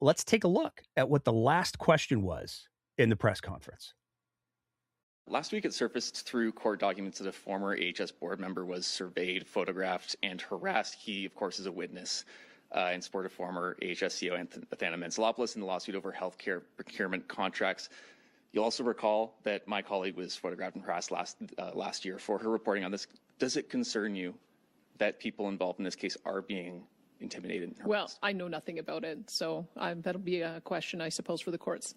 let's take a look at what the last question was in the press conference. Last week, it surfaced through court documents that a former AHS board member was surveyed, photographed, and harassed. He, of course, is a witness in support of former AHS CEO Athana Mentzelopoulos in the lawsuit over healthcare procurement contracts. You'll also recall that my colleague was photographed and harassed last year for her reporting on this. Does it concern you that people involved in this case are being intimidated and harassed? Well, I know nothing about it, so that'll be a question, I suppose, for the courts.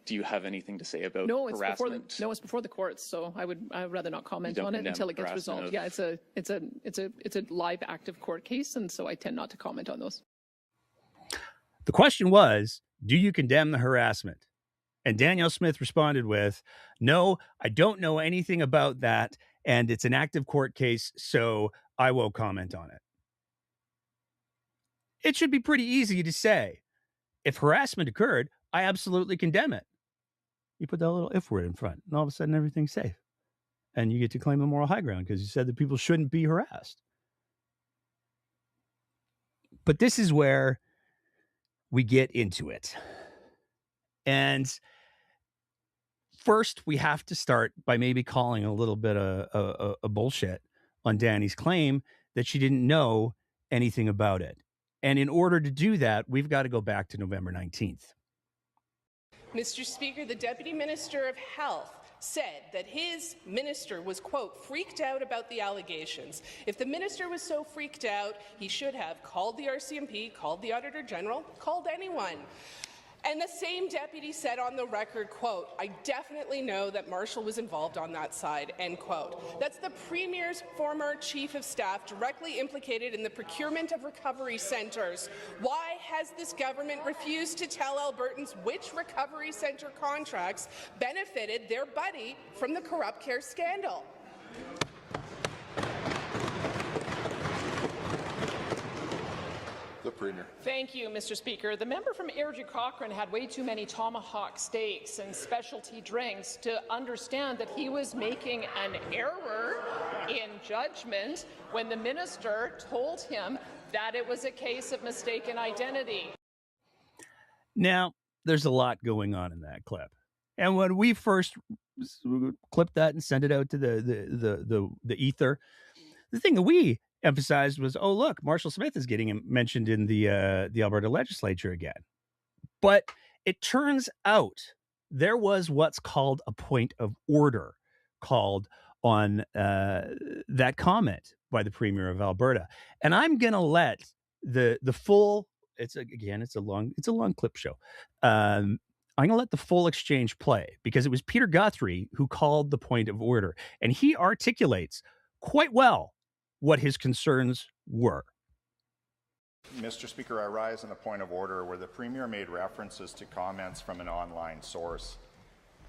Do you have anything to say about harassment? It's before the courts, so I would rather not comment on it until it gets resolved. Yeah, it's a live, active court case, and so I tend not to comment on those. The question was, do you condemn the harassment? And Danielle Smith responded with, no, I don't know anything about that, and it's an active court case, so I won't comment on it. It should be pretty easy to say, if harassment occurred, I absolutely condemn it. You put that little if word in front, and all of a sudden everything's safe. And you get to claim the moral high ground because you said that people shouldn't be harassed. But this is where we get into it. And first, we have to start by maybe calling a little bit of bullshit on Danny's claim that she didn't know anything about it. And in order to do that, we've got to go back to November 19th. Mr. Speaker, the Deputy Minister of Health said that his minister was, quote, freaked out about the allegations. If the minister was so freaked out, he should have called the RCMP, called the Auditor General, called anyone. And the same deputy said on the record, quote, I definitely know that Marshall was involved on that side, end quote. That's the Premier's former Chief of Staff directly implicated in the procurement of recovery centres. Why has this government refused to tell Albertans which recovery centre contracts benefited their buddy from the corrupt care scandal? The Premier. Thank you, Mr. Speaker. The member from Airdrie Cochrane had way too many tomahawk steaks and specialty drinks to understand that he was making an error in judgment when the minister told him that it was a case of mistaken identity. Now, there's a lot going on in that clip. And when we first clipped that and sent it out to the ether, the thing that we emphasized was, oh, look, Marshall Smith is getting mentioned in the Alberta legislature again. But it turns out there was what's called a point of order called on that comment by the Premier of Alberta. And I'm going to let the full, it's a long clip show. I'm going to let the full exchange play because it was Peter Guthrie who called the point of order. And he articulates quite well what his concerns were. Mr. Speaker, I rise in a point of order where the Premier made references to comments from an online source.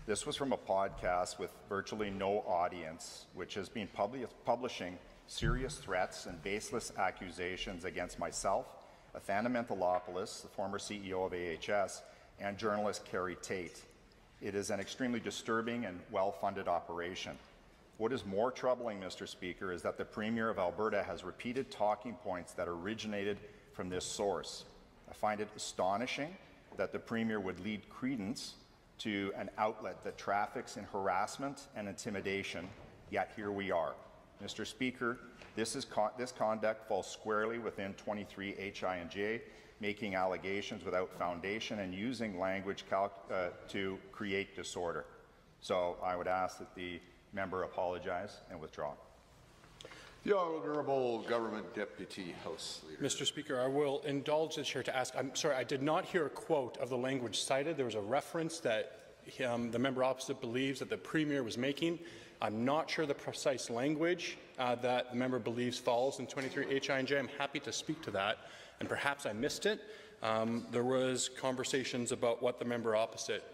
This was from a podcast with virtually no audience, which has been publishing serious threats and baseless accusations against myself, Athana Mentzelopoulos, the former CEO of AHS, and journalist Carrie Tate. It is an extremely disturbing and well-funded operation. What is more troubling, Mr. Speaker, is that the Premier of Alberta has repeated talking points that originated from this source. I find it astonishing that the Premier would lead credence to an outlet that traffics in harassment and intimidation, yet here we are. Mr. Speaker, this conduct falls squarely within 23 HI&J, making allegations without foundation and using language to create disorder. So I would ask that the member apologize and withdraw. The Honourable Government Deputy House Leader. Mr. Speaker, I will indulge the chair to ask. I'm sorry, I did not hear a quote of the language cited. There was a reference that the member opposite believes that the Premier was making. I'm not sure the precise language that the member believes falls in 23 HI&J. I'm happy to speak to that, and perhaps I missed it. There was conversations about what the member opposite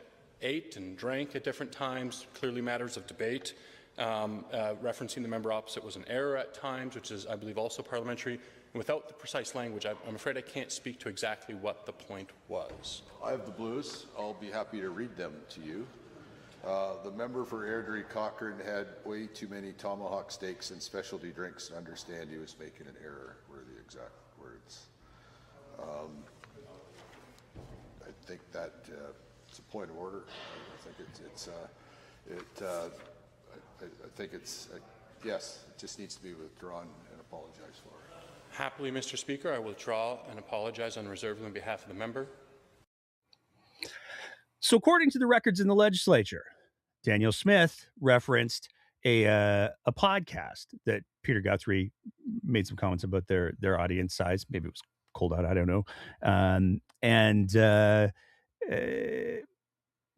ate and drank at different times, clearly matters of debate. Referencing the member opposite was an error at times, which is, I believe, also parliamentary. And without the precise language, I'm afraid I can't speak to exactly what the point was. I have the blues. I'll be happy to read them to you. The member for Airdrie Cochrane had way too many tomahawk steaks and specialty drinks to understand he was making an error, were the exact words. that. It's a point of order. I think it's yes, it just needs to be withdrawn and apologized for. Happily, Mr. Speaker, I withdraw and apologize unreservedly on behalf of the member. So according to the records in the legislature, Danielle Smith referenced a podcast that Peter Guthrie made some comments about their audience size. Maybe it was cold out, I don't know.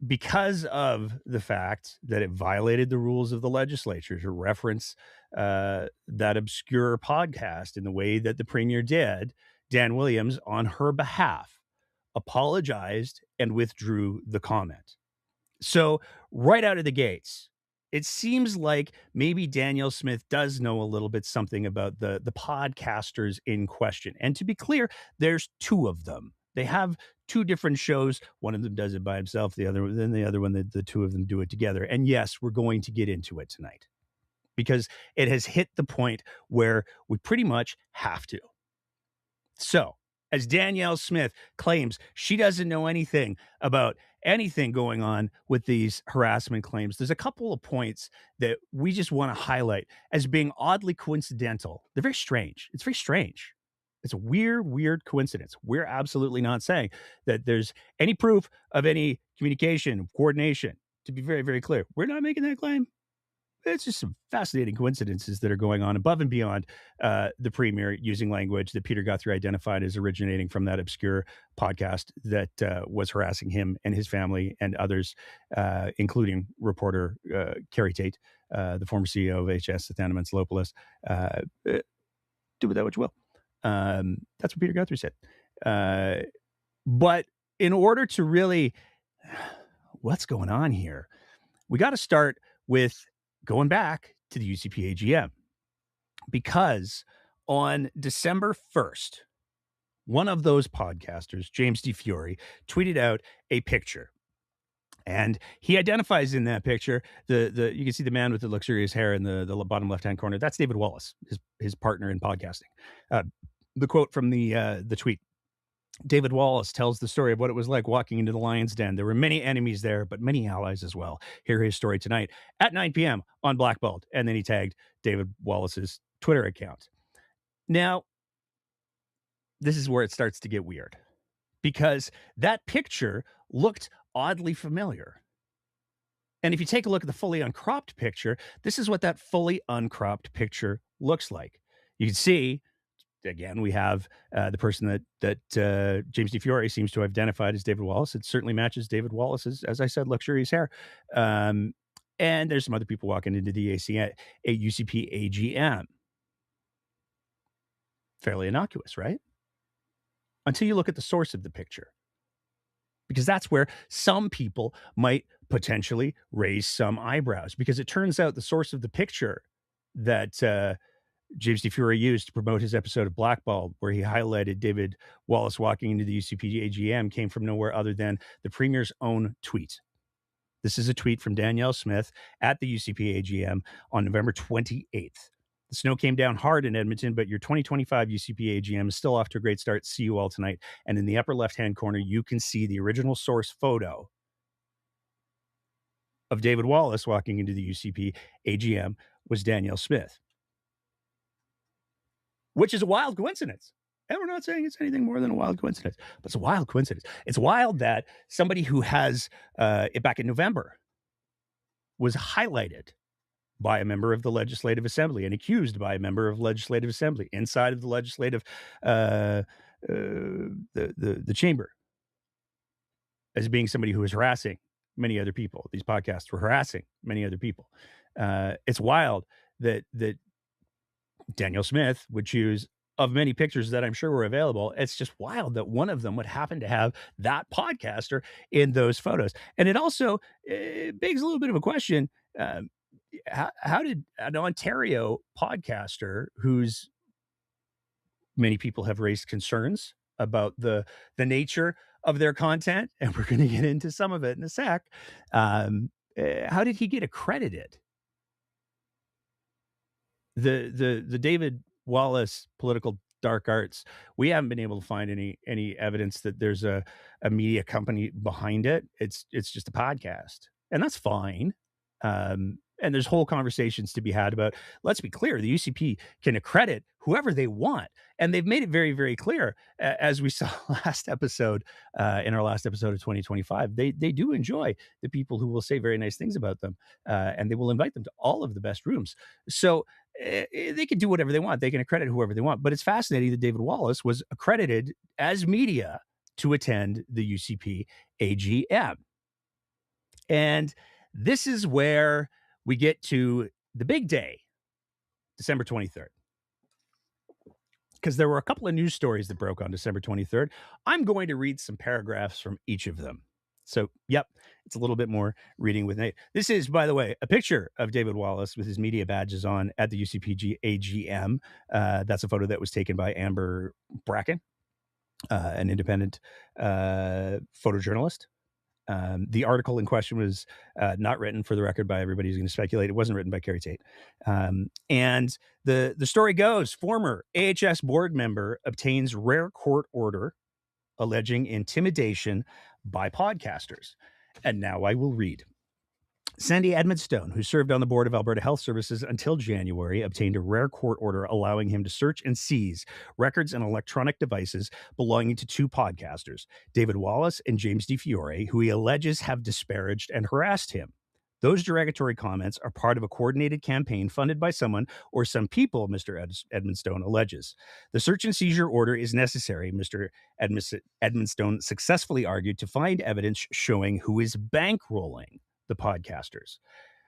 Because of the fact that it violated the rules of the legislature to reference that obscure podcast in the way that the premier did, Dan Williams, on her behalf, apologized and withdrew the comment. So right out of the gates, it seems like maybe Danielle Smith does know a little bit something about the podcasters in question. And to be clear, there's two of them. They have two different shows. One of them does it by himself. The other one, the two of them do it together. And yes, we're going to get into it tonight because it has hit the point where we pretty much have to. So, as Danielle Smith claims she doesn't know anything about anything going on with these harassment claims, there's a couple of points that we just want to highlight as being oddly coincidental. They're very strange. It's very strange. It's a weird coincidence. We're absolutely not saying that there's any proof of any communication, coordination. To be very, very clear, we're not making that claim. It's just some fascinating coincidences that are going on above and beyond the premier using language that Peter Guthrie identified as originating from that obscure podcast that was harassing him and his family and others, including reporter Carrie Tate, the former CEO of AHS, Athanaments-Lopoulos. Do with that what you will. That's what Peter Guthrie said. But in order to really, what's going on here? We got to start with going back to the UCP AGM, because on December 1st, one of those podcasters, James D. Fiore, tweeted out a picture. And he identifies in that picture, you can see the man with the luxurious hair in the bottom left-hand corner. That's David Wallace, his partner in podcasting. The quote from the tweet: David Wallace tells the story of what it was like walking into the lion's den. There were many enemies there, but many allies as well. Hear his story tonight at 9 p.m. on Blackballed. And then he tagged David Wallace's Twitter account. Now, this is where it starts to get weird, because that picture looked oddly familiar. And if you take a look at the fully uncropped picture, this is what that fully uncropped picture looks like. You can see, again, we have the person that James D. Fiore seems to have identified as David Wallace. It certainly matches David Wallace's, as I said, luxurious hair. And there's some other people walking into the UCP AGM. Fairly innocuous, right? Until you look at the source of the picture. Because that's where some people might potentially raise some eyebrows. Because it turns out the source of the picture that James D. Fiore used to promote his episode of Blackballed, where he highlighted David Wallace walking into the UCP AGM, came from nowhere other than the premier's own tweet. This is a tweet from Danielle Smith at the UCP AGM on November 28th. The snow came down hard in Edmonton, but your 2025 UCP AGM is still off to a great start. See you all tonight. And in the upper left-hand corner, you can see the original source photo of David Wallace walking into the UCP AGM was Danielle Smith. Which is a wild coincidence. And we're not saying it's anything more than a wild coincidence, but it's a wild coincidence. It's wild that somebody who has, back in November, was highlighted by a member of the Legislative Assembly and accused by a member of Legislative Assembly inside of the legislative, the chamber, as being somebody who was harassing many other people. These podcasts were harassing many other people. It's wild that Danielle Smith would choose, of many pictures that I'm sure were available, it's just wild that one of them would happen to have that podcaster in those photos. And it also begs a little bit of a question. How did an Ontario podcaster, whose many people have raised concerns about the nature of their content, and we're going to get into some of it in a sec, how did he get accredited? The David Wallace political dark arts. We haven't been able to find any evidence that there's a media company behind it. It's just a podcast, and that's fine. And there's whole conversations to be had about. Let's be clear: the UCP can accredit whoever they want, and they've made it very, very clear, as we saw last episode, in our last episode of 2025. They do enjoy the people who will say very nice things about them, and they will invite them to all of the best rooms. So they can do whatever they want. They can accredit whoever they want. But it's fascinating that David Wallace was accredited as media to attend the UCP AGM. And this is where we get to the big day, December 23rd. Because there were a couple of news stories that broke on December 23rd. I'm going to read some paragraphs from each of them. So, yep, it's a little bit more reading with Nate. This is, by the way, a picture of David Wallace with his media badges on at the UCPG AGM. That's a photo that was taken by Amber Bracken, an independent photojournalist. The article in question was not written, for the record, by everybody who's going to speculate. It wasn't written by Carrie Tate. And the story goes, former AHS board member obtains rare court order alleging intimidation by podcasters. And now I will read. Sandy Edmondstone, who served on the board of Alberta Health Services until January, obtained a rare court order allowing him to search and seize records and electronic devices belonging to two podcasters, David Wallace and James DeFiore, who he alleges have disparaged and harassed him. Those derogatory comments are part of a coordinated campaign funded by someone or some people, Mr. Edmondstone alleges. The search and seizure order is necessary, Mr. Edmondstone successfully argued, to find evidence showing who is bankrolling the podcasters.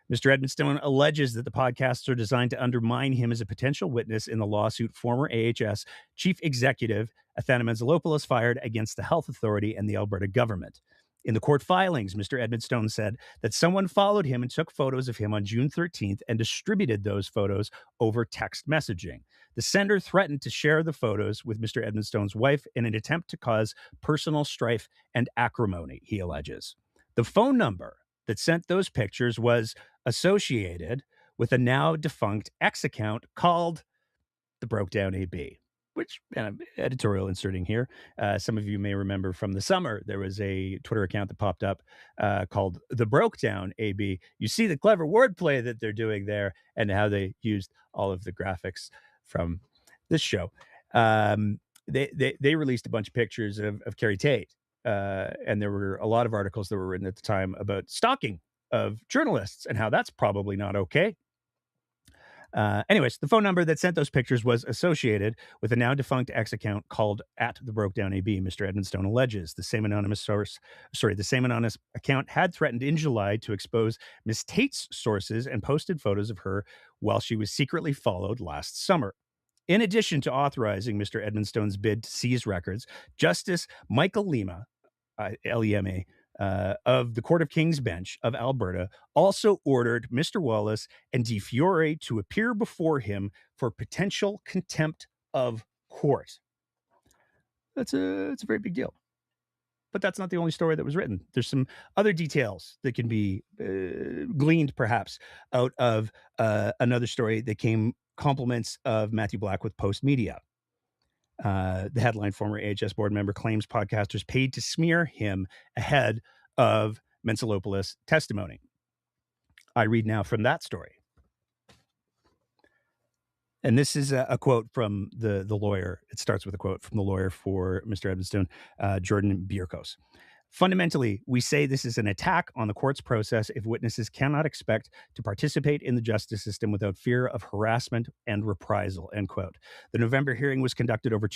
Mr. Edmondstone alleges that the podcasts are designed to undermine him as a potential witness in the lawsuit former AHS Chief Executive Athana Mantzalopoulos fired against the Health Authority and the Alberta government. In the court filings, Mr. Edmondstone said that someone followed him and took photos of him on June 13th and distributed those photos over text messaging. The sender threatened to share the photos with Mr. Edmondstone's wife in an attempt to cause personal strife and acrimony, he alleges. The phone number that sent those pictures was associated with a now defunct X account called the Broke Down AB, which editorial inserting here. Some of you may remember from the summer, there was a Twitter account that popped up called the Broke Down AB. You see the clever wordplay that they're doing there and how they used all of the graphics from this show. They released a bunch of pictures of Carrie Tate. And there were a lot of articles that were written at the time about stalking of journalists and how that's probably not okay. Anyways, the phone number that sent those pictures was associated with a now defunct X account called @TheBrokedownAB, Mr. Edmondstone alleges. The same anonymous account had threatened in July to expose Ms. Tate's sources and posted photos of her while she was secretly followed last summer. In addition to authorizing Mr. Edmondstone's bid to seize records, Justice Michael Lema, Lema, of the Court of King's Bench of Alberta also ordered Mr. Wallace and DeFiore to appear before him for potential contempt of court. It's a very big deal. But that's not the only story that was written. There's some other details that can be gleaned, perhaps, out of another story that came compliments of Matthew Black with Post Media. The headline, former AHS board member claims podcasters paid to smear him ahead of Mantzalopoulos' testimony. I read now from that story. And this is a quote from the lawyer. It starts with a quote from the lawyer for Mr. Edmondstone, Jordan Bierkos. Fundamentally, we say this is an attack on the court's process if witnesses cannot expect to participate in the justice system without fear of harassment and reprisal, end quote. The November hearing was conducted over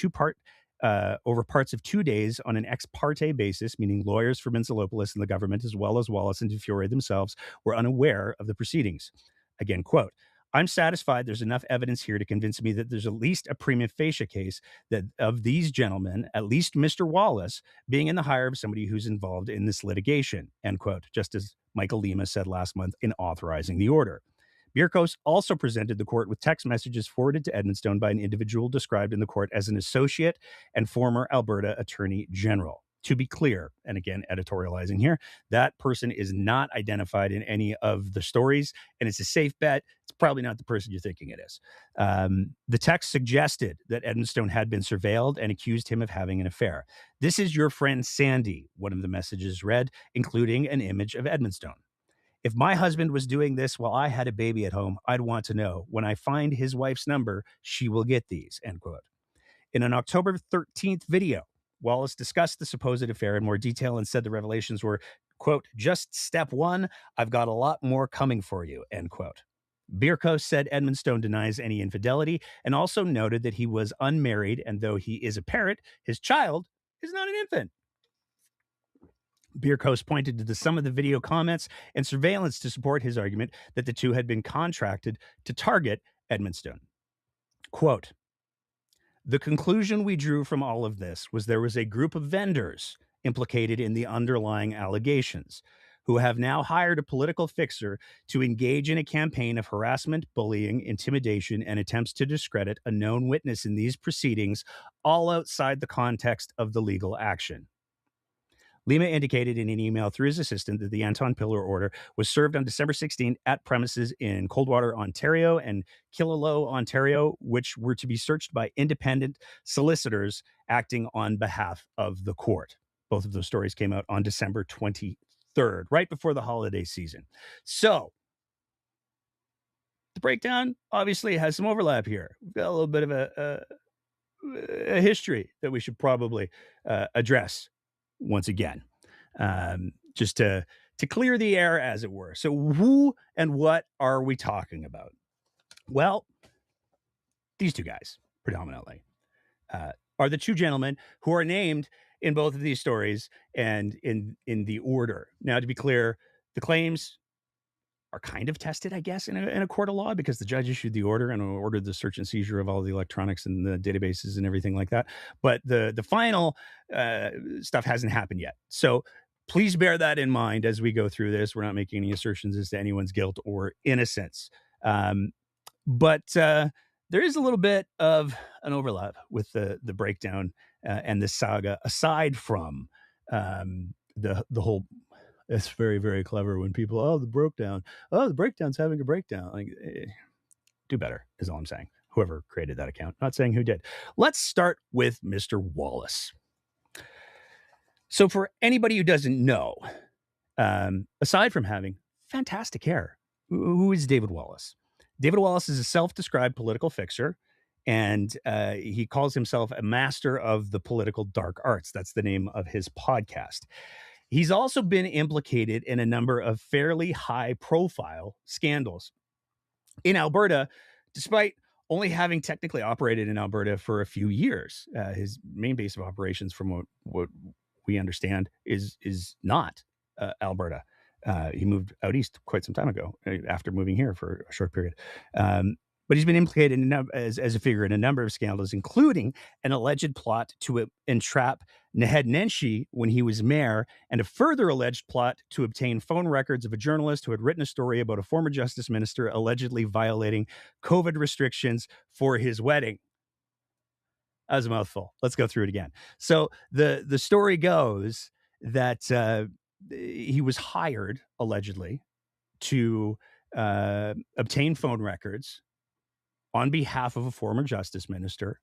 parts of 2 days on an ex parte basis, meaning lawyers for Mantzalopoulos and the government, as well as Wallace and DeFiore themselves, were unaware of the proceedings. Again, quote, I'm satisfied there's enough evidence here to convince me that there's at least a prima facie case that of these gentlemen, at least Mr. Wallace, being in the hire of somebody who's involved in this litigation, end quote, just as Michael Lema said last month in authorizing the order. Bierkos also presented the court with text messages forwarded to Edmondstone by an individual described in the court as an associate and former Alberta Attorney General. To be clear, and again, editorializing here, that person is not identified in any of the stories, and it's a safe bet. It's probably not the person you're thinking it is. The text suggested that Edmonstone had been surveilled and accused him of having an affair. This is your friend Sandy, one of the messages read, including an image of Edmonstone. If my husband was doing this while I had a baby at home, I'd want to know. When I find his wife's number, she will get these, end quote. In an October 13th video, Wallace discussed the supposed affair in more detail and said the revelations were, quote, just step one. I've got a lot more coming for you, end quote. Bierko said Edmonstone denies any infidelity and also noted that he was unmarried, and though he is a parent, his child is not an infant. Bierko pointed to some of the video comments and surveillance to support his argument that the two had been contracted to target Edmonstone. Quote, the conclusion we drew from all of this was there was a group of vendors implicated in the underlying allegations who have now hired a political fixer to engage in a campaign of harassment, bullying, intimidation, and attempts to discredit a known witness in these proceedings, all outside the context of the legal action. Lima indicated in an email through his assistant that the Anton Pillar order was served on December 16 at premises in Coldwater, Ontario and Killaloe, Ontario, which were to be searched by independent solicitors acting on behalf of the court. Both of those stories came out on December 23rd, right before the holiday season. So the breakdown obviously has some overlap here. We've got a little bit of a history that we should probably address once again, just to clear the air, as it were. So who and what are we talking about? Well, these two guys predominantly are the two gentlemen who are named in both of these stories and in the order. Now, to be clear, the claims are kind of tested, I guess, in a court of law, because the judge issued the order and ordered the search and seizure of all the electronics and the databases and everything like that. But the final stuff hasn't happened yet. So please bear that in mind as we go through this. We're not making any assertions as to anyone's guilt or innocence. But there is a little bit of an overlap with the breakdown and the saga, aside from the whole. It's very, very clever when people, the breakdown's having a breakdown. Like, do better is all I'm saying. Whoever created that account, not saying who did. Let's start with Mr. Wallace. So for anybody who doesn't know, aside from having fantastic hair, who is David Wallace? David Wallace is a self-described political fixer, and he calls himself a master of the political dark arts. That's the name of his podcast. He's also been implicated in a number of fairly high-profile scandals in Alberta, despite only having technically operated in Alberta for a few years. His main base of operations, from what we understand, is not Alberta. He moved out east quite some time ago after moving here for a short period. But he's been implicated as a figure in a number of scandals, including an alleged plot to entrap Naheed Nenshi when he was mayor, and a further alleged plot to obtain phone records of a journalist who had written a story about a former justice minister allegedly violating COVID restrictions for his wedding. That was a mouthful. Let's go through it again. So the story goes that he was hired, allegedly, to obtain phone records on behalf of a former justice minister,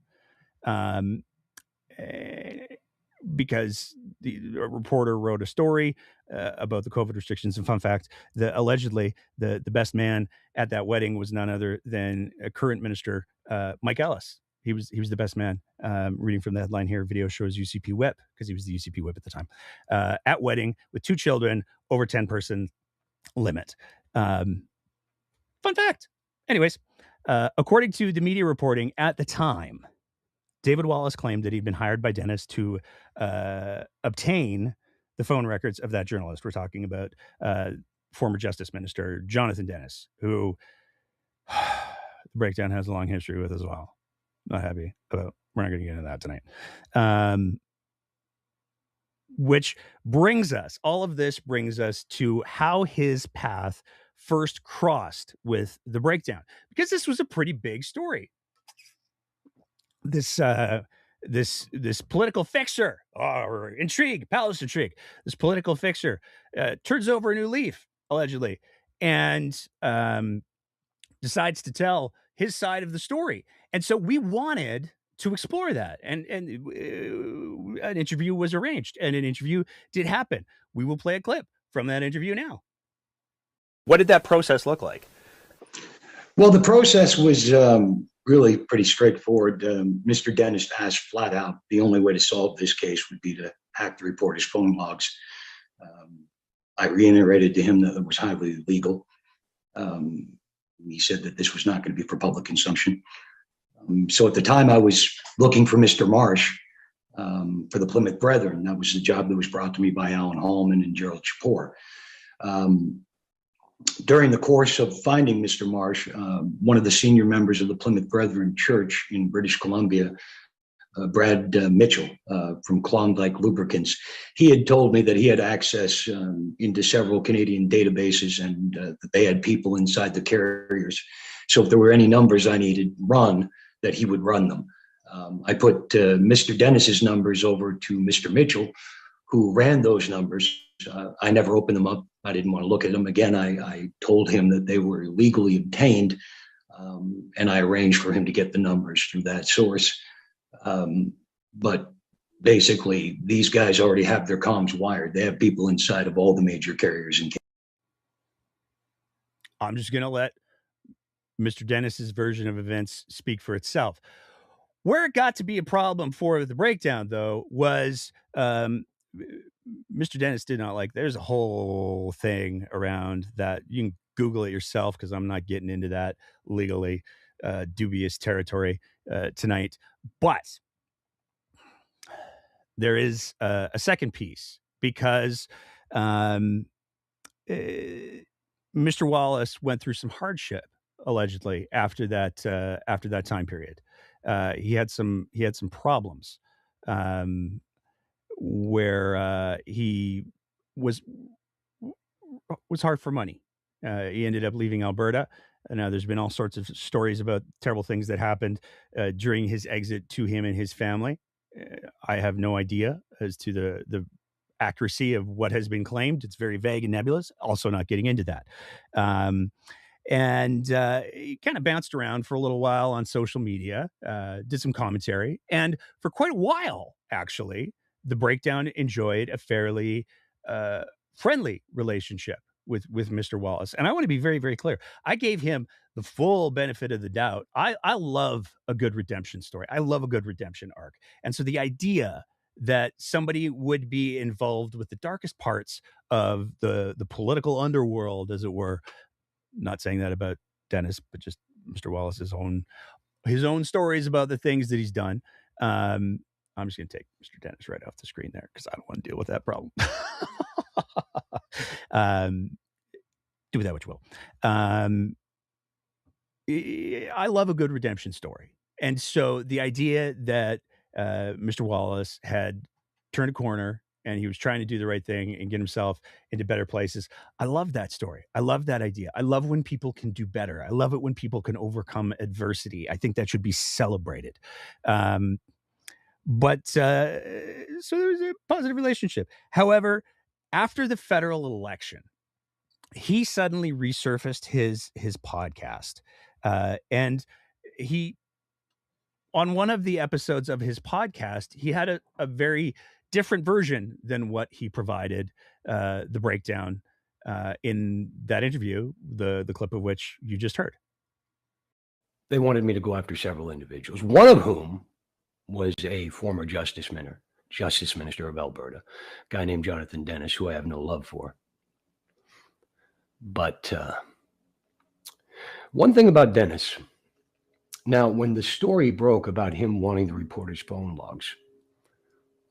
because a reporter wrote a story about the COVID restrictions. And fun fact, allegedly the best man at that wedding was none other than a current minister, Mike Ellis. He was the best man. Reading from the headline here, video shows UCP whip, because he was the UCP whip at the time, at wedding with 2 children, over 10-person limit. Fun fact. Anyways, according to the media reporting at the time, David Wallace claimed that he'd been hired by Dennis to obtain the phone records of that journalist. We're talking about former Justice Minister Jonathan Dennis, who the breakdown has a long history with as well. Not happy about. We're not going to get into that tonight. Which brings us, all of this brings us to how his path first crossed with the breakdown, because this was a pretty big story. This this political fixer or intrigue, palace intrigue, this political fixer turns over a new leaf, allegedly, and decides to tell his side of the story. And so we wanted to explore that. And an interview was arranged, and an interview did happen. We will play a clip from that interview now. What did that process look like? Well, the process was really pretty straightforward. Mr. Dennis asked flat out, the only way to solve this case would be to hack the reporter's phone logs. I reiterated to him that it was highly illegal. He said that this was not going to be for public consumption. So at the time I was looking for Mr. Mraiche for the Plymouth Brethren. That was the job that was brought to me by Alan Hallman and Gerald Chapor. During the course of finding Mr. Mraiche, one of the senior members of the Plymouth Brethren Church in British Columbia, Brad Mitchell from Klondike Lubricants, he had told me that he had access into several Canadian databases and that they had people inside the carriers. So if there were any numbers I needed run, that he would run them. I put Mr. Dennis's numbers over to Mr. Mitchell, who ran those numbers. I never opened them up. I didn't want to look at them. Again, I told him that they were legally obtained, and I arranged for him to get the numbers through that source. But basically, these guys already have their comms wired. They have people inside of all the major carriers in Canada. I'm just going to let Mr. Dennis's version of events speak for itself. Where it got to be a problem for the breakdown, though, was Mr. Dennis did not like, there's a whole thing around that. You can Google it yourself because I'm not getting into that legally dubious territory tonight. But there is a second piece because Mr. Wallace went through some hardship, allegedly, after that time period. He had some problems where he was hard for money. He ended up leaving Alberta. Now, there's been all sorts of stories about terrible things that happened during his exit to him and his family. I have no idea as to the accuracy of what has been claimed. It's very vague and nebulous. Also, not getting into that. And he kind of bounced around for a little while on social media, did some commentary, and for quite a while, actually, the breakdown enjoyed a fairly friendly relationship with Mr. Wallace. And I want to be very, very clear. I gave him the full benefit of the doubt. I love a good redemption story. I love a good redemption arc. And so the idea that somebody would be involved with the darkest parts of the political underworld, as it were, not saying that about Dennis, but just Mr. Wallace's his own stories about the things that he's done. I'm just going to take Mr. Dennis right off the screen there because I don't want to deal with that problem. Do with that what you will. I love a good redemption story. And so the idea that Mr. Wallace had turned a corner and he was trying to do the right thing and get himself into better places. I love that story. I love that idea. I love when people can do better. I love it when people can overcome adversity. I think that should be celebrated. But so there was a positive relationship. However, after the federal election, he suddenly resurfaced his podcast. And he, on one of the episodes of his podcast, he had a very different version than what he provided the breakdown in that interview, the clip of which you just heard. They wanted me to go after several individuals, one of whom was a former Justice Minister of Alberta, a guy named Jonathan Dennis, who I have no love for. But one thing about Dennis, now when the story broke about him wanting the reporter's phone logs,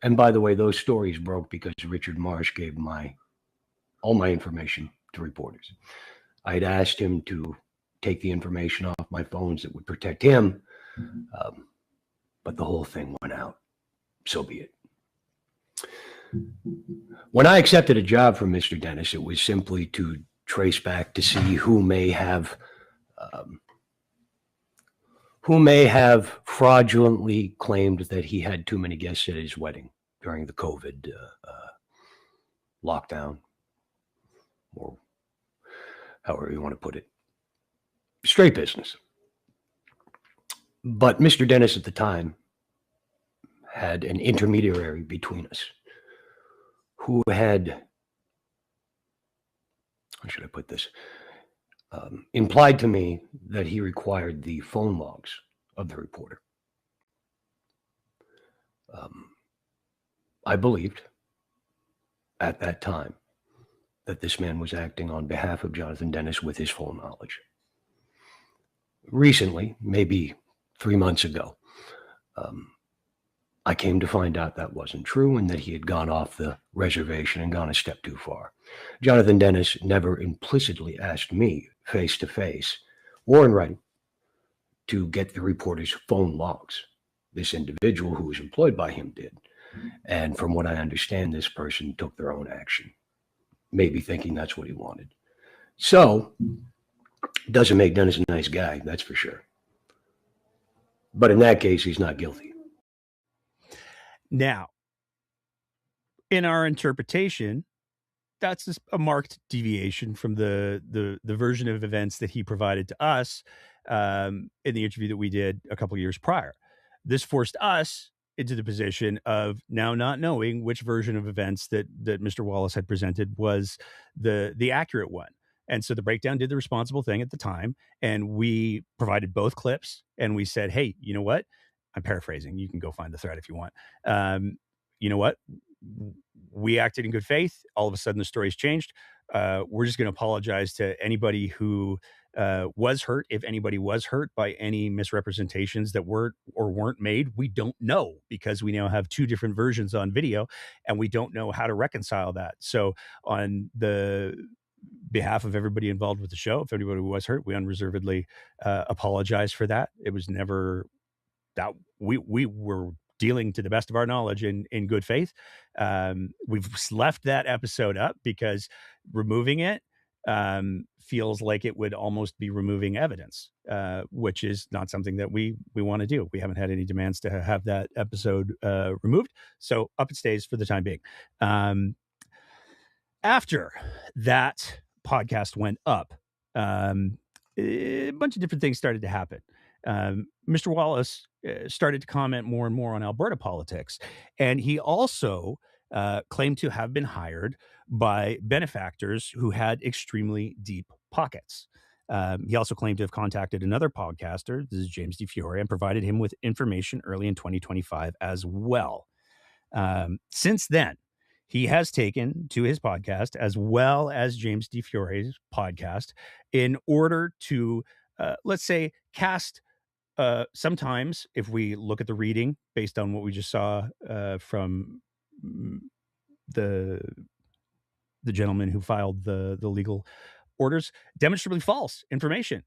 and by the way, those stories broke because Richard Mraiche gave all my information to reporters. I had asked him to take the information off my phones that would protect him, but the whole thing went out. So be it. When I accepted a job from Mr. Dennis, it was simply to trace back to see who may have who may have fraudulently claimed that he had too many guests at his wedding during the COVID lockdown, or however you want to put it. Straight business. But Mr. Dennis at the time had an intermediary between us who had, how should I put this, implied to me that he required the phone logs of the reporter. I believed at that time that this man was acting on behalf of Jonathan Dennis with his full knowledge. Recently, maybe 3 months ago, I came to find out that wasn't true and that he had gone off the reservation and gone a step too far. Jonathan Dennis never implicitly asked me face to face or in writing to get the reporter's phone logs. This individual who was employed by him did. And from what I understand, this person took their own action, maybe thinking that's what he wanted. So, doesn't make Dennis a nice guy, that's for sure. But in that case, he's not guilty. Now, in our interpretation, that's a marked deviation from the version of events that he provided to us in the interview that we did a couple of years prior. This forced us into the position of now not knowing which version of events that Mr. Wallace had presented was the accurate one. And so the breakdown did the responsible thing at the time, and we provided both clips, and we said, hey, you know what? I'm paraphrasing. You can go find the thread if you want. You know what? We acted in good faith. All of a sudden, the story's changed. We're just going to apologize to anybody who was hurt. If anybody was hurt by any misrepresentations that were or weren't made, we don't know, because we now have two different versions on video, and we don't know how to reconcile that. So on the behalf of everybody involved with the show, if anybody was hurt, we unreservedly apologize for that. It was never that we were dealing to the best of our knowledge in good faith. We've left that episode up because removing it feels like it would almost be removing evidence, which is not something that we want to do. We haven't had any demands to have that episode removed. So up it stays for the time being. After that podcast went up, a bunch of different things started to happen. Mr. Wallace started to comment more and more on Alberta politics, and he also claimed to have been hired by benefactors who had extremely deep pockets. He also claimed to have contacted another podcaster, this is James DeFiore, and provided him with information early in 2025 as well. Since then, he has taken to his podcast, as well as James DeFiore's podcast, in order to, let's say, cast sometimes, if we look at the reading based on what we just saw from the gentleman who filed the legal orders, demonstrably false information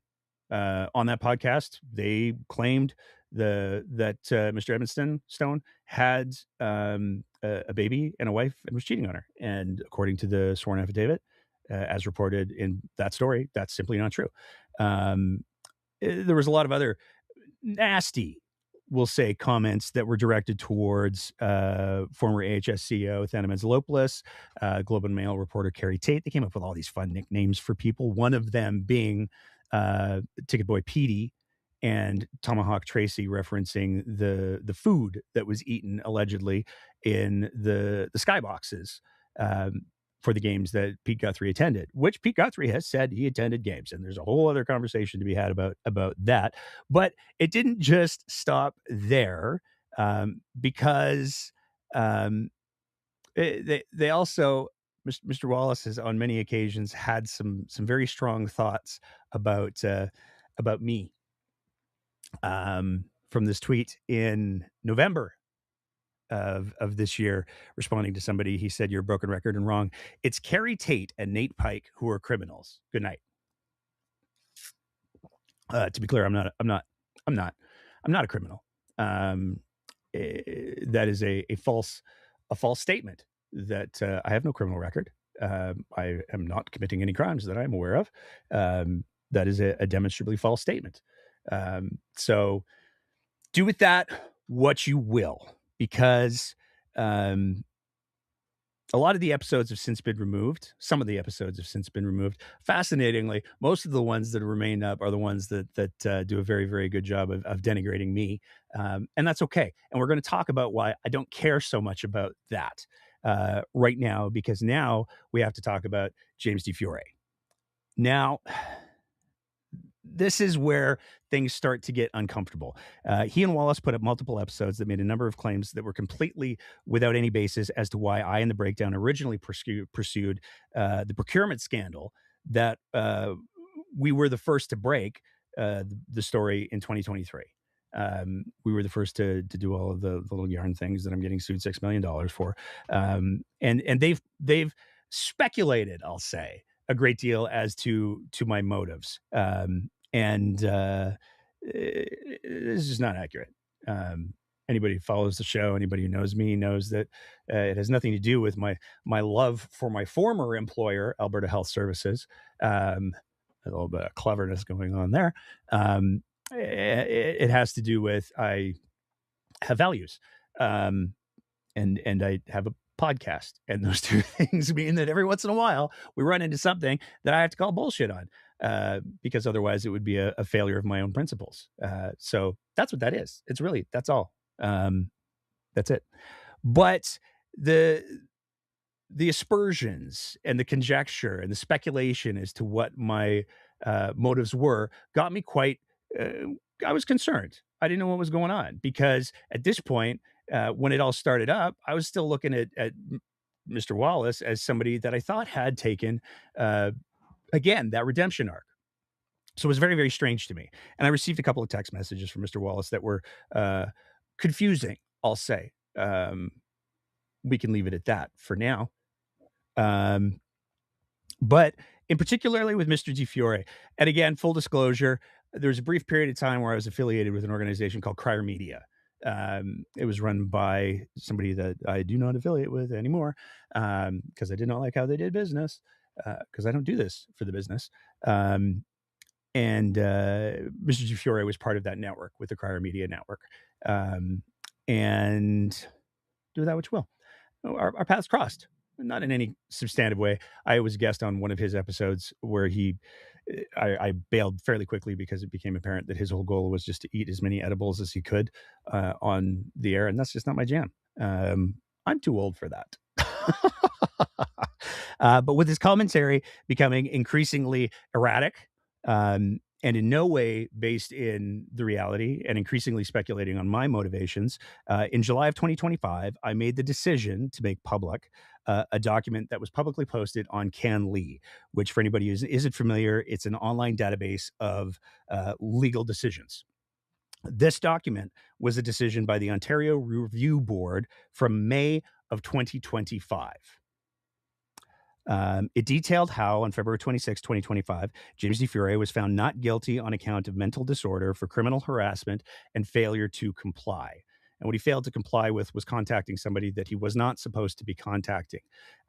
on that podcast. They claimed that Mr. Edmonstone had a baby and a wife and was cheating on her. And according to the sworn affidavit, as reported in that story, that's simply not true. There was a lot of other nasty, we'll say, comments that were directed towards former AHS CEO Thana Menzalopoulos, Globe and Mail reporter Carrie Tate. They came up with all these fun nicknames for people, one of them being Ticket Boy Petey and Tomahawk Tracy, referencing the food that was eaten allegedly in the skyboxes for the games that Pete Guthrie attended, which Pete Guthrie has said he attended games. And there's a whole other conversation to be had about that. But it didn't just stop there, because they also, Mr. Wallace has on many occasions had some very strong thoughts about me. From this tweet in November of this year, responding to somebody, he said, "You're a broken record and wrong. It's Carrie Tate and Nate Pike who are criminals. Good night." To be clear, I'm not a criminal. That is a false statement. That I have no criminal record. I am not committing any crimes that I'm aware of. That is a demonstrably false statement. So do with that what you will, because a lot of the episodes have since been removed. Some of the episodes have since been removed. Fascinatingly, most of the ones that remain up are the ones that do a very, very good job of denigrating me, and that's okay. And we're going to talk about why I don't care so much about that right now, because now we have to talk about James DeFiore. Now, this is where things start to get uncomfortable. He and Wallace put up multiple episodes that made a number of claims that were completely without any basis as to why I and the Breakdown originally pursued the procurement scandal that we were the first to break the story in 2023. We were the first to do all of the little yarn things that I'm getting sued $6 million for. And they've speculated, I'll say, a great deal as to my motives. And this is not accurate. Anybody who follows the show, anybody who knows me, knows that it has nothing to do with my love for my former employer, Alberta Health Services. A little bit of cleverness going on there. It has to do with I have values, and I have a podcast, and those two things mean that every once in a while we run into something that I have to call bullshit on, because otherwise it would be a failure of my own principles. So that's what that is. It's really, that's all. That's it. But the aspersions and the conjecture and the speculation as to what my motives were got me quite, I was concerned. I didn't know what was going on, because at this point, when it all started up, I was still looking at Mr. Wallace as somebody that I thought had taken, again, that redemption arc. So it was very, very strange to me. And I received a couple of text messages from Mr. Wallace that were confusing, I'll say. We can leave it at that for now. But in particularly with Mr. DeFiore, and again, full disclosure, there was a brief period of time where I was affiliated with an organization called Crier Media. It was run by somebody that I do not affiliate with anymore, because I did not like how they did business, because I don't do this for the business. And Mr. DeFiore was part of that network with the Crier Media Network. And do that which will. Our paths crossed, not in any substantive way. I was a guest on one of his episodes where I bailed fairly quickly because it became apparent that his whole goal was just to eat as many edibles as he could on the air, and that's just not my jam. I'm too old for that. But with his commentary becoming increasingly erratic, and in no way based in the reality, and increasingly speculating on my motivations, in July of 2025, I made the decision to make public a document that was publicly posted on CanLII, which, for anybody who isn't familiar, it's an online database of legal decisions. This document was a decision by the Ontario Review Board from May of 2025. It detailed how, on February 26, 2025, James DeFiore was found not guilty on account of mental disorder for criminal harassment and failure to comply. And what he failed to comply with was contacting somebody that he was not supposed to be contacting.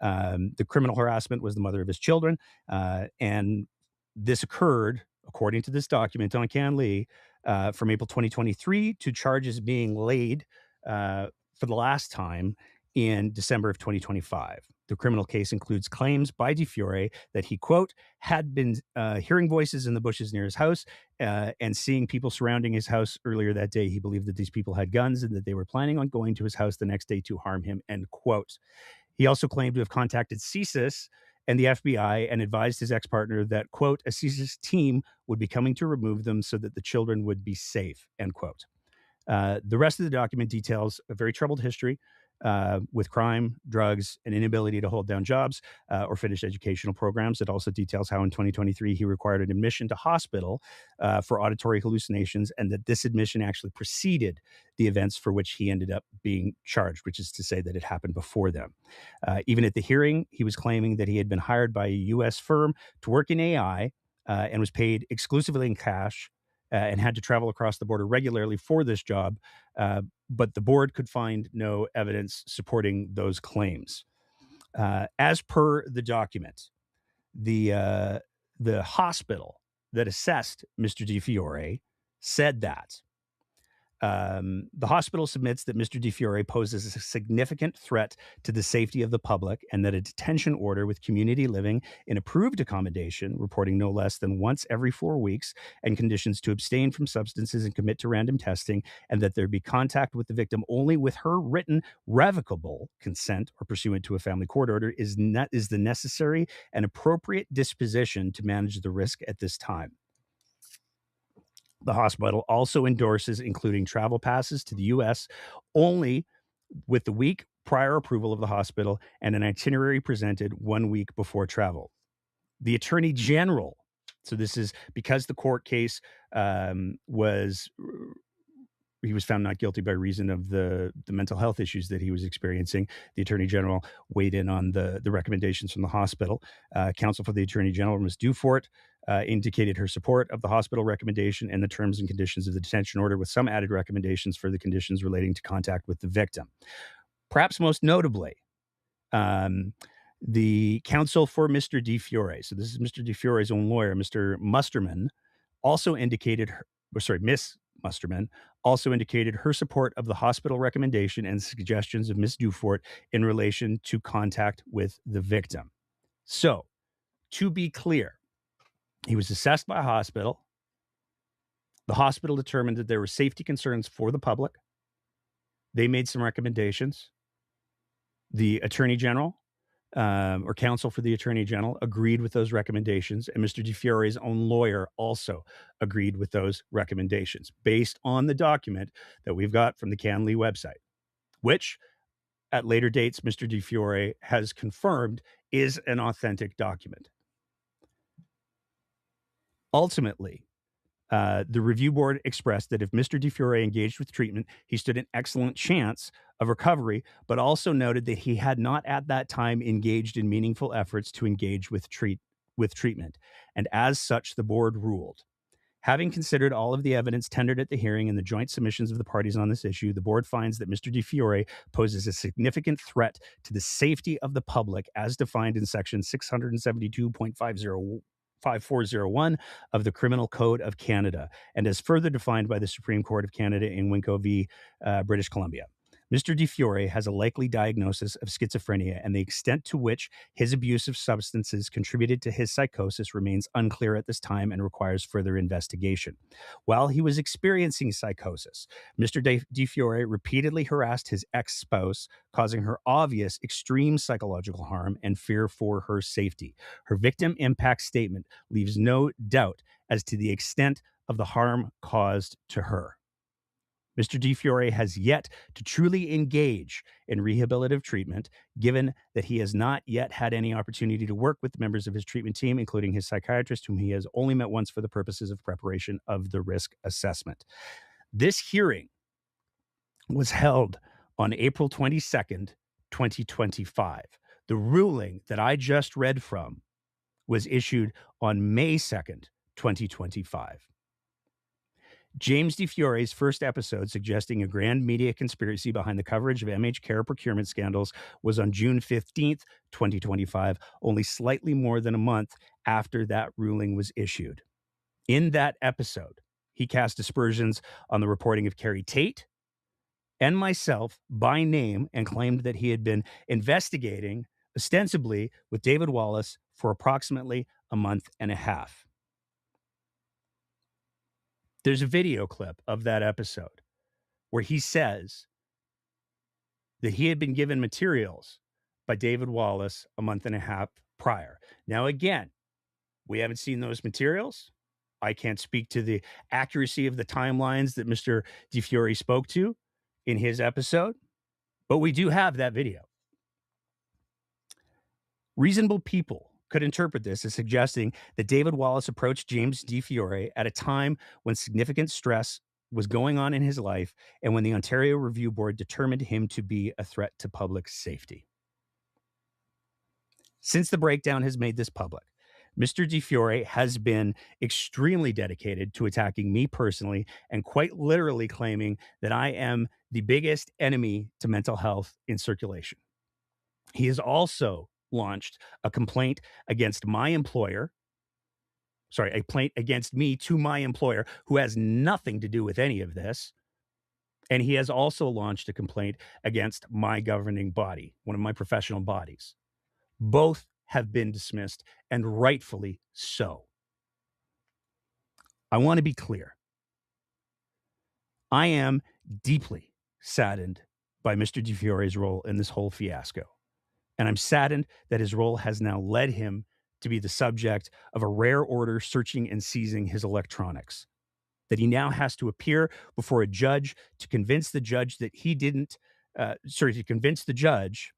The criminal harassment was the mother of his children, and this occurred, according to this document on CanLII, from April 2023 to charges being laid for the last time in December of 2025. The criminal case includes claims by DeFiore that he, quote, had been hearing voices in the bushes near his house and seeing people surrounding his house earlier that day. He believed that these people had guns and that they were planning on going to his house the next day to harm him, end quote. He also claimed to have contacted CSIS and the FBI and advised his ex-partner that, quote, a CSIS team would be coming to remove them so that the children would be safe, end quote. The rest of the document details a very troubled history with crime, drugs, and inability to hold down jobs or finish educational programs. It also details how in 2023 he required an admission to hospital for auditory hallucinations, and that this admission actually preceded the events for which he ended up being charged, which is to say that it happened before them. Even at the hearing, he was claiming that he had been hired by a U.S. firm to work in AI and was paid exclusively in cash, and had to travel across the border regularly for this job, but the board could find no evidence supporting those claims. As per the document, the hospital that assessed Mr. DeFiore said that the hospital submits that Mr. DiFiore poses a significant threat to the safety of the public and that a detention order with community living in approved accommodation, reporting no less than once every 4 weeks, and conditions to abstain from substances and commit to random testing, and that there be contact with the victim only with her written revocable consent or pursuant to a family court order is the necessary and appropriate disposition to manage the risk at this time. The hospital also endorses including travel passes to the U.S. only with the week prior approval of the hospital and an itinerary presented 1 week before travel. The Attorney General, so this is because the court case he was found not guilty by reason of the mental health issues that he was experiencing. The Attorney General weighed in on the recommendations from the hospital. Counsel for the Attorney General, Ms. Dufort, indicated her support of the hospital recommendation and the terms and conditions of the detention order, with some added recommendations for the conditions relating to contact with the victim. Perhaps most notably, the counsel for Mr. DiFiore, so this is Mr. DiFiore's own lawyer, Mr. Musterman, also indicated Miss Musterman also indicated her support of the hospital recommendation and suggestions of Ms. Dufort in relation to contact with the victim. So, to be clear, he was assessed by a hospital. The hospital determined that there were safety concerns for the public. They made some recommendations. The Attorney General or counsel for the Attorney General agreed with those recommendations, and Mr. DiFiore's own lawyer also agreed with those recommendations based on the document that we've got from the CanLII website, which at later dates Mr. DiFiore has confirmed is an authentic document. Ultimately, the review board expressed that if Mr. DiFiore engaged with treatment, he stood an excellent chance of recovery, but also noted that he had not at that time engaged in meaningful efforts to engage with treatment. And as such, the board ruled. Having considered all of the evidence tendered at the hearing and the joint submissions of the parties on this issue, the board finds that Mr. DiFiore poses a significant threat to the safety of the public as defined in section 672.5401 of the Criminal Code of Canada, and as further defined by the Supreme Court of Canada in Winco v. British Columbia. Mr. DiFiore has a likely diagnosis of schizophrenia, and the extent to which his abuse of substances contributed to his psychosis remains unclear at this time and requires further investigation. While he was experiencing psychosis, Mr. DiFiore repeatedly harassed his ex-spouse, causing her obvious extreme psychological harm and fear for her safety. Her victim impact statement leaves no doubt as to the extent of the harm caused to her. Mr. DiFiore has yet to truly engage in rehabilitative treatment, given that he has not yet had any opportunity to work with members of his treatment team, including his psychiatrist, whom he has only met once for the purposes of preparation of the risk assessment. This hearing was held on April 22nd, 2025. The ruling that I just read from was issued on May 2nd, 2025. James DiFiore's first episode suggesting a grand media conspiracy behind the coverage of MH Care procurement scandals was on June 15th, 2025, only slightly more than a month after that ruling was issued. In that episode, he cast aspersions on the reporting of Carrie Tate and myself by name and claimed that he had been investigating ostensibly with David Wallace for approximately a month and a half. There's a video clip of that episode where he says that he had been given materials by David Wallace a month and a half prior. Now, again, we haven't seen those materials. I can't speak to the accuracy of the timelines that Mr. DiFiore spoke to in his episode, but we do have that video. Reasonable people could interpret this as suggesting that David Wallace approached James DiFiore at a time when significant stress was going on in his life and when the Ontario Review Board determined him to be a threat to public safety. Since the breakdown has made this public, Mr. DiFiore has been extremely dedicated to attacking me personally and quite literally claiming that I am the biggest enemy to mental health in circulation. He has also launched a complaint against my employer, complaint against me to my employer, who has nothing to do with any of this. And he has also launched a complaint against my governing body, one of my professional bodies. Both have been dismissed, and rightfully so. I want to be clear. I am deeply saddened by Mr. DeFiore's role in this whole fiasco. And I'm saddened that his role has now led him to be the subject of a rare order searching and seizing his electronics. That he now has to appear before a judge to convince the judge that he didn't, to convince the judge,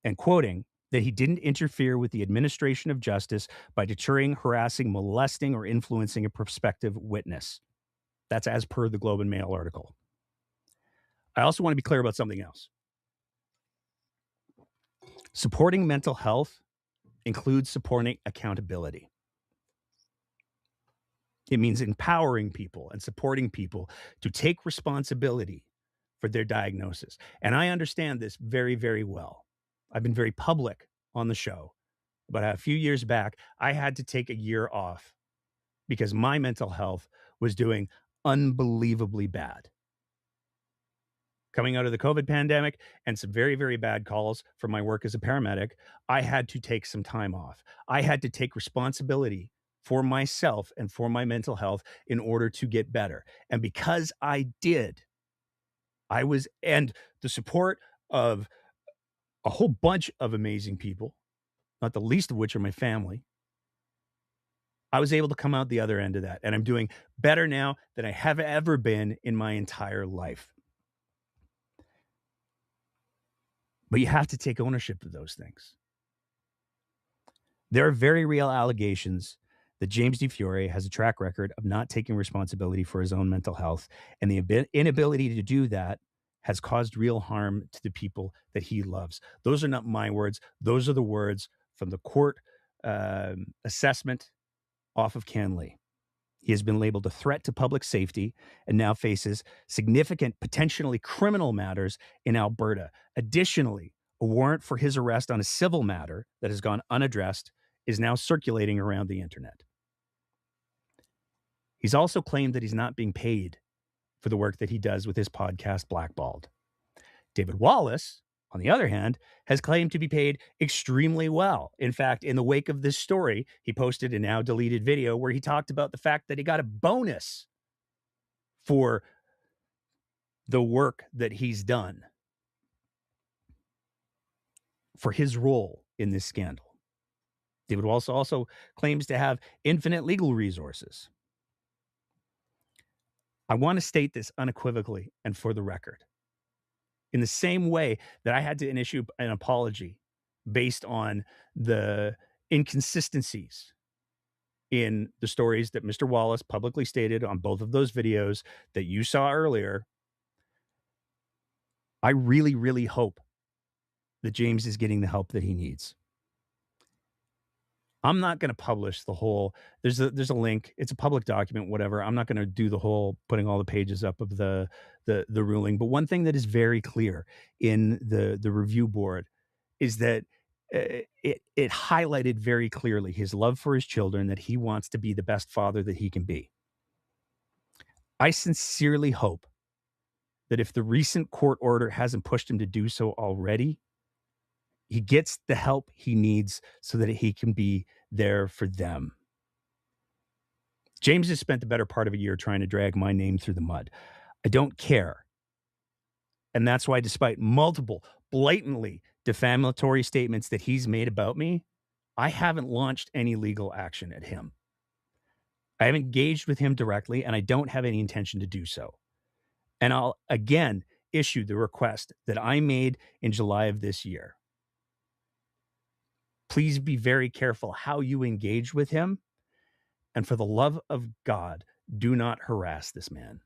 and quoting, that he didn't interfere with the administration of justice by deterring, harassing, molesting, or influencing a prospective witness. That's as per the Globe and Mail article. I also want to be clear about something else. Supporting mental health includes supporting accountability. It means empowering people and supporting people to take responsibility for their diagnosis. And I understand this very, very well. I've been very public on the show about how a few years back, I had to take a year off because my mental health was doing unbelievably bad. Coming out of the COVID pandemic and some very, very bad calls from my work as a paramedic, I had to take some time off. I had to take responsibility for myself and for my mental health in order to get better. And because I did, and the support of a whole bunch of amazing people, not the least of which are my family, I was able to come out the other end of that. And I'm doing better now than I have ever been in my entire life. But you have to take ownership of those things. There are very real allegations that James DeFiore has a track record of not taking responsibility for his own mental health, and the inability to do that has caused real harm to the people that he loves. Those are not my words. Those are the words from the court assessment off of Canley. He has been labeled a threat to public safety and now faces significant, potentially criminal matters in Alberta. Additionally, a warrant for his arrest on a civil matter that has gone unaddressed is now circulating around the internet. He's also claimed that he's not being paid for the work that he does with his podcast, Blackballed. David Wallace, on the other hand, has claimed to be paid extremely well. In fact, in the wake of this story, he posted a now deleted video where he talked about the fact that he got a bonus for the work that he's done for his role in this scandal. David Wallace also claims to have infinite legal resources. I want to state this unequivocally and for the record. In the same way that I had to issue an apology based on the inconsistencies in the stories that Mr. Wallace publicly stated on both of those videos that you saw earlier, I really, really hope that James is getting the help that he needs. I'm not going to publish the whole, there's a link, it's a public document, whatever. I'm not going to do the whole putting all the pages up of the ruling. But one thing that is very clear in the review board is that it highlighted very clearly his love for his children, that he wants to be the best father that he can be. I sincerely hope that if the recent court order hasn't pushed him to do so already, he gets the help he needs so that he can be there for them. James has spent the better part of a year trying to drag my name through the mud. I don't care. And that's why, despite multiple blatantly defamatory statements that he's made about me, I haven't launched any legal action at him. I haven't engaged with him directly, and I don't have any intention to do so. And I'll again issue the request that I made in July of this year. Please be very careful how you engage with him. And for the love of God, do not harass this man.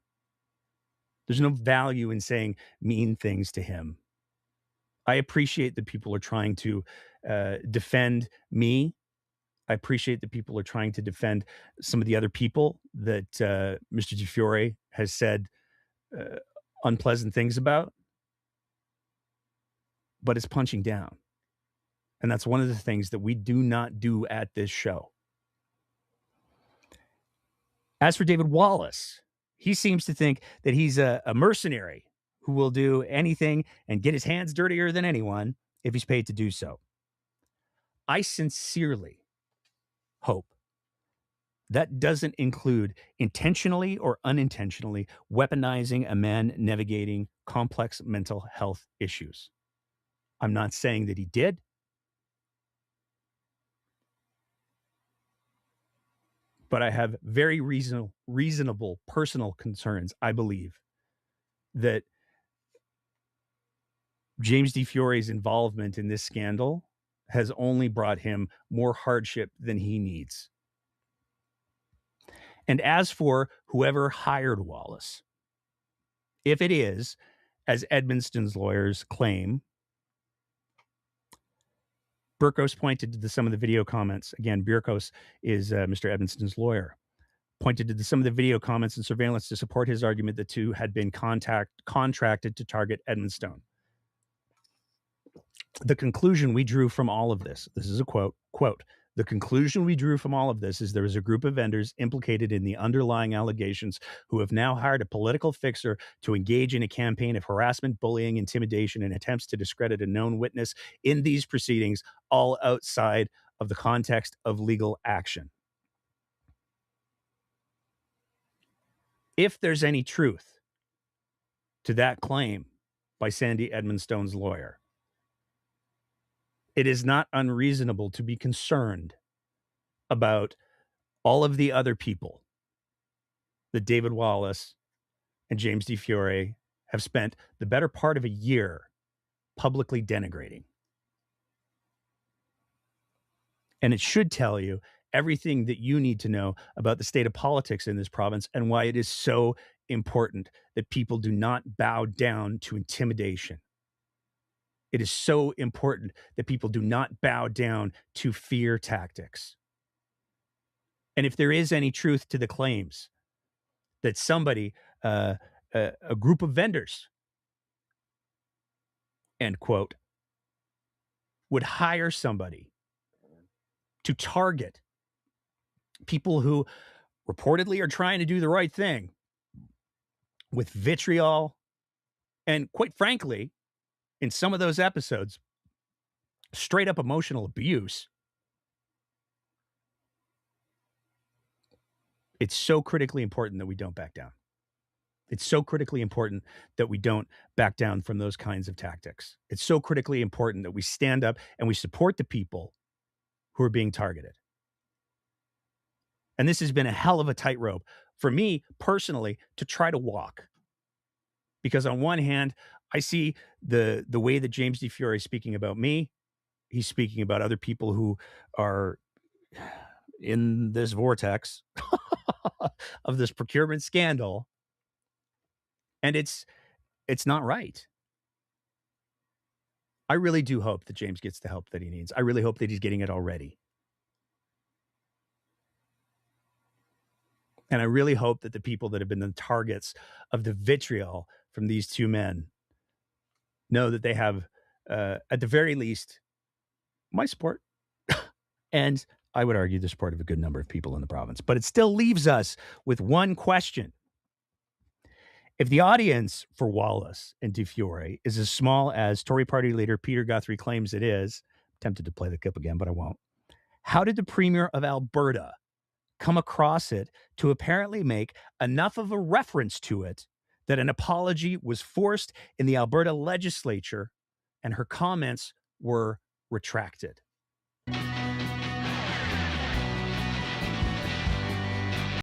There's no value in saying mean things to him. I appreciate that people are trying to defend me. I appreciate that people are trying to defend some of the other people that Mr. DeFiore has said unpleasant things about. But it's punching down. And that's one of the things that we do not do at this show. As for David Wallace, he seems to think that he's a mercenary who will do anything and get his hands dirtier than anyone if he's paid to do so. I sincerely hope that doesn't include intentionally or unintentionally weaponizing a man navigating complex mental health issues. I'm not saying that he did. But I have very reasonable personal concerns, I believe, that James D. Fiore's involvement in this scandal has only brought him more hardship than he needs. And as for whoever hired Wallace, if it is, as Edmonston's lawyers claim, Burkos pointed to some of the video comments. Again, Burkos is Mr. Edmonston's lawyer. Pointed to some of the video comments and surveillance to support his argument that two had been contracted to target Edmonston. The conclusion we drew from all of this is a quote, the conclusion we drew from all of this is there is a group of vendors implicated in the underlying allegations who have now hired a political fixer to engage in a campaign of harassment, bullying, intimidation, and attempts to discredit a known witness in these proceedings, all outside of the context of legal action. If there's any truth to that claim by Sandy Edmonston's lawyer, it is not unreasonable to be concerned about all of the other people that David Wallace and James D. Fiore have spent the better part of a year publicly denigrating. And it should tell you everything that you need to know about the state of politics in this province and why it is so important that people do not bow down to intimidation. It is so important that people do not bow down to fear tactics. And if there is any truth to the claims that somebody, a group of vendors, end quote, would hire somebody to target people who reportedly are trying to do the right thing with vitriol and, quite frankly, in some of those episodes, straight up emotional abuse, it's so critically important that we don't back down. It's so critically important that we don't back down from those kinds of tactics. It's so critically important that we stand up and we support the people who are being targeted. And this has been a hell of a tightrope for me personally to try to walk. Because on one hand, I see the way that James D. Fiore is speaking about me. He's speaking about other people who are in this vortex of this procurement scandal. And it's not right. I really do hope that James gets the help that he needs. I really hope that he's getting it already. And I really hope that the people that have been the targets of the vitriol from these two men know that they have, at the very least, my support. And I would argue the support of a good number of people in the province. But it still leaves us with one question. If the audience for Wallace and De Fiore is as small as Tory party leader Peter Guthrie claims it is, I'm tempted to play the clip again, but I won't. How did the Premier of Alberta come across it to apparently make enough of a reference to it that an apology was forced in the Alberta legislature and her comments were retracted?